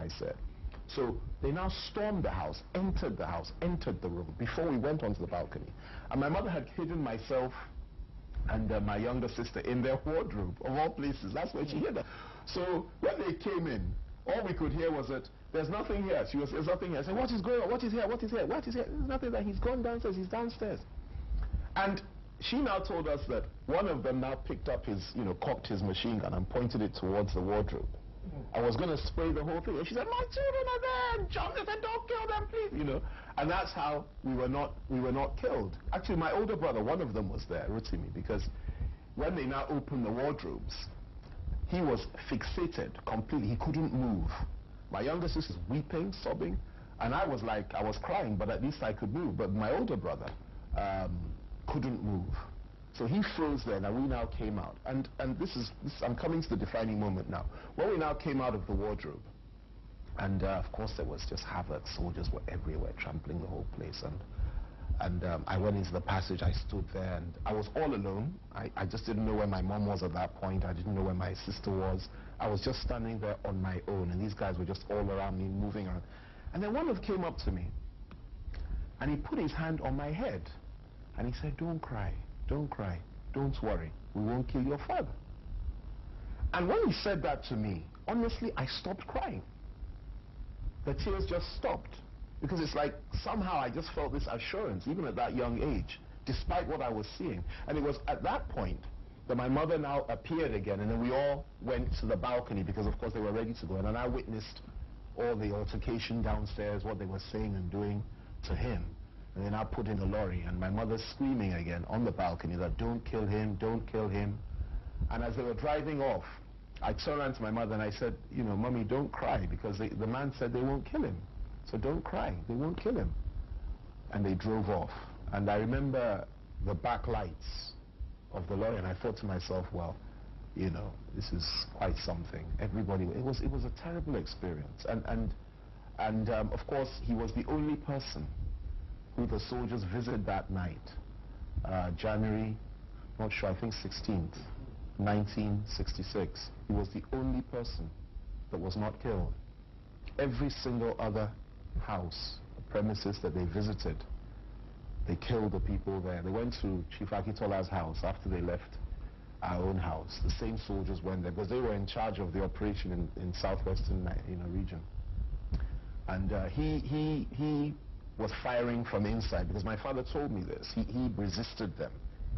I said. So they now stormed the house, entered the room before we went onto the balcony. And my mother had hidden myself and my younger sister in their wardrobe, of all places. That's where she hid us. So when they came in, all we could hear was that there's nothing here. She was, there's nothing here. I said, what is going on? What is here? What is here? What is here? There's nothing there. He's gone downstairs. He's downstairs. And she now told us that one of them now picked up his, cocked his machine gun and pointed it towards the wardrobe. I was going to spray the whole thing. And she said, my children are there. Jonathan, don't kill them, please. And that's how we were not killed. Actually, my older brother, one of them was there, Rotimi, because when they now opened the wardrobes, he was fixated completely. He couldn't move. My younger sister was weeping, sobbing, and I was crying, but at least I could move. But my older brother couldn't move. So he froze there, and we now came out. And I'm coming to the defining moment now. When we now came out of the wardrobe, and of course there was just havoc. Soldiers were everywhere, trampling the whole place. And I went into the passage, I stood there, and I was all alone. I just didn't know where my mom was at that point. I didn't know where my sister was. I was just standing there on my own, and these guys were just all around me, moving around. And then one of them came up to me, and he put his hand on my head, and he said, don't cry, don't cry, don't worry, we won't kill your father. And when he said that to me, honestly, I stopped crying. The tears just stopped. Because it's like somehow I just felt this assurance, even at that young age, despite what I was seeing. And it was at that point that my mother now appeared again, and then we all went to the balcony because, of course, they were ready to go. And then I witnessed all the altercation downstairs, what they were saying and doing to him. And then I put in the lorry, and my mother screaming again on the balcony that, don't kill him, don't kill him. And as they were driving off, I turned around to my mother and I said, Mommy, don't cry, because the man said they won't kill him. So don't cry, they won't kill him. And they drove off. And I remember the backlights of the lorry, and I thought to myself, well, this is quite something. Everybody, it was a terrible experience. And of course, he was the only person who the soldiers visited that night, January, not sure, I think 16th, 1966. He was the only person that was not killed. Every single other house, premises that they visited, they killed the people there. They went to Chief Akitola's house after they left our own house. The same soldiers went there because they were in charge of the operation in southwestern region. And he was firing from inside because my father told me this. He resisted them.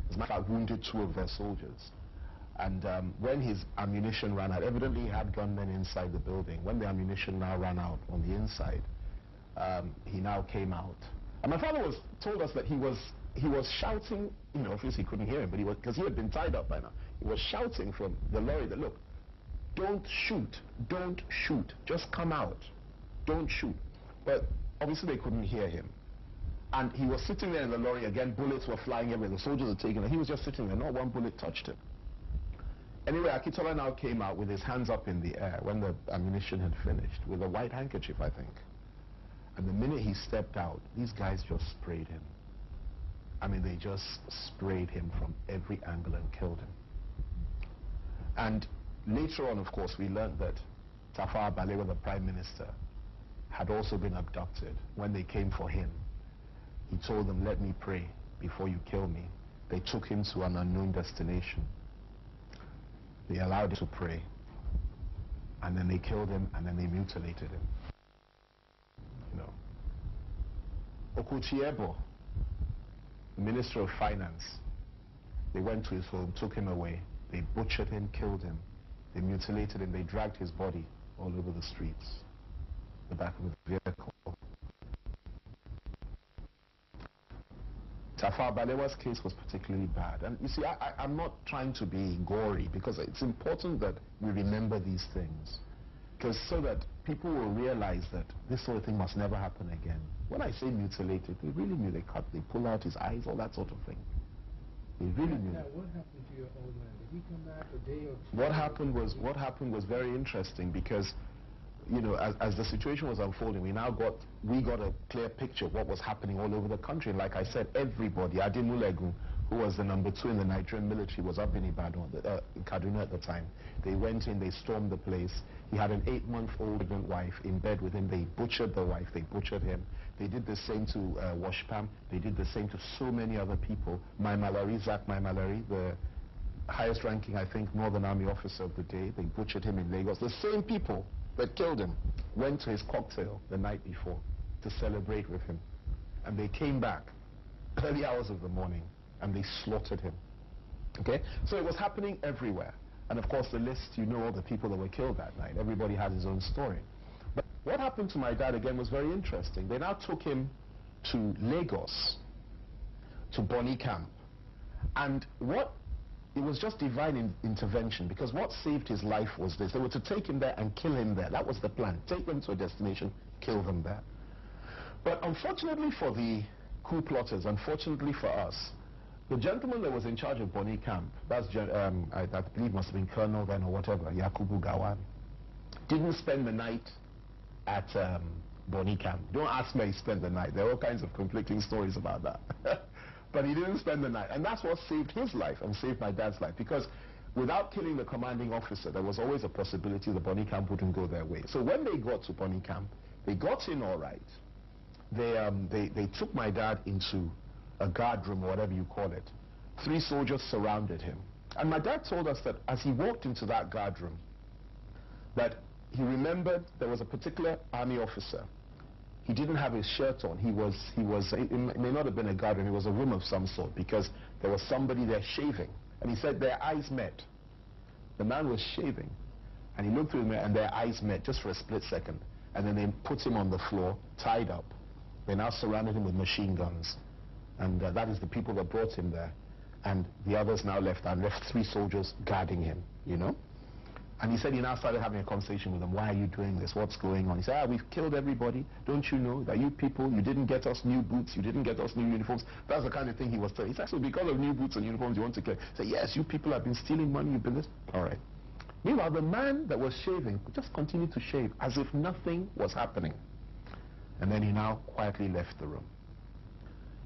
As a matter of fact, wounded 2 of their soldiers. And when his ammunition ran out, evidently he had gunmen inside the building. When the ammunition now ran out on the inside, he now came out. And my father told us that he was shouting, obviously he couldn't hear him, but because he had been tied up by now. He was shouting from the lorry that, look, don't shoot, just come out, don't shoot. But obviously they couldn't hear him. And he was sitting there in the lorry again, bullets were flying everywhere, the soldiers had taken him. He was just sitting there, not one bullet touched him. Anyway, Akitola now came out with his hands up in the air when the ammunition had finished, with a white handkerchief, I think. And the minute he stepped out, these guys just sprayed him. I mean, they just sprayed him from every angle and killed him. And later on, of course, we learned that Tafawa Balewa, the Prime Minister, had also been abducted. When they came for him, he told them, let me pray before you kill me. They took him to an unknown destination. They allowed him to pray, and then they killed him, and then they mutilated him. Okuchiebo, the Minister of Finance, they went to his home, took him away. They butchered him, killed him. They mutilated him. They dragged his body all over the streets, the back of the vehicle. Tafawa Balewa's case was particularly bad. And you see, I'm not trying to be gory, because it's important that we remember these things, because so that people will realize that this sort of thing must never happen again. When I say mutilated, they really mean they cut, they pull out his eyes, all that sort of thing. They really mean. Now, what happened to your old man? Did he come back a day or two? What happened was very interesting, because as the situation was unfolding, we got a clear picture of what was happening all over the country. And like I said, everybody, Ademulegun, who was the number 2 in the Nigerian military, was up in Ibadan, in Kaduna at the time. They went in, they stormed the place. He had an 8-month-old pregnant wife in bed with him. They butchered the wife, they butchered him. They did the same to Washpam. They did the same to so many other people. Mai Malari, Zach Mai Malari, the highest ranking, I think, Northern Army officer of the day. They butchered him in Lagos. The same people that killed him went to his cocktail the night before to celebrate with him. And they came back early hours of the morning and they slaughtered him. Okay? So it was happening everywhere. And of course the list, you know all the people that were killed that night. Everybody has his own story. But what happened to my dad again was very interesting. They now took him to Lagos, to Bonny Camp. And it was just divine intervention, because what saved his life was this. They were to take him there and kill him there. That was the plan. Take them to a destination, kill them there. But unfortunately for the coup plotters, unfortunately for us, the gentleman that was in charge of Bonny Camp, that's I believe must have been Colonel then or whatever, Yakubu Gawan, didn't spend the night at Bonny Camp. Don't ask me he spent the night. There are all kinds of conflicting stories about that. But he didn't spend the night. And that's what saved his life and saved my dad's life. Because without killing the commanding officer, there was always a possibility the Bonny Camp wouldn't go their way. So when they got to Bonny Camp, they got in all right. They took my dad into a guard room, or whatever you call it. 3 soldiers surrounded him. And my dad told us that as he walked into that guard room, that he remembered there was a particular army officer. He didn't have his shirt on. It may not have been a guard room, it was a room of some sort, because there was somebody there shaving. And he said their eyes met. The man was shaving. And he looked through the mirror and their eyes met just for a split second. And then they put him on the floor, tied up. They now surrounded him with machine guns. And that is the people that brought him there. And the others now left, and left 3 soldiers guarding him, you know. And he said he now started having a conversation with them. Why are you doing this? What's going on? He said, we've killed everybody. Don't you know that you people, you didn't get us new boots, you didn't get us new uniforms? That's the kind of thing he was saying. He said, so because of new boots and uniforms you want to kill? He said, yes, you people have been stealing money, you've been this. All right. Meanwhile, the man that was shaving just continued to shave as if nothing was happening. And then he now quietly left the room.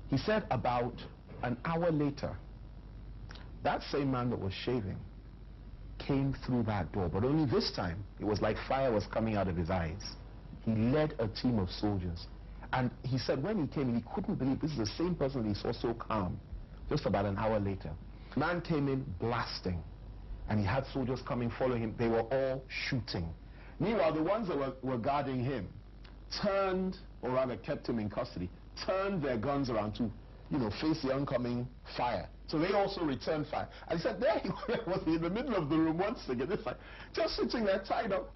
He said about an hour later, that same man that was shaving came through that door, but only this time it was like fire was coming out of his eyes. He led a team of soldiers, and he said when he came, he couldn't believe this is the same person he saw so calm. Just about an hour later, man came in blasting, and he had soldiers coming following him. They were all shooting. Meanwhile, the ones that were guarding him turned, or rather kept him in custody, turned their guns around to, face the oncoming fire. So they also returned fire. And he said there he was in the middle of the room once again, just sitting there tied up.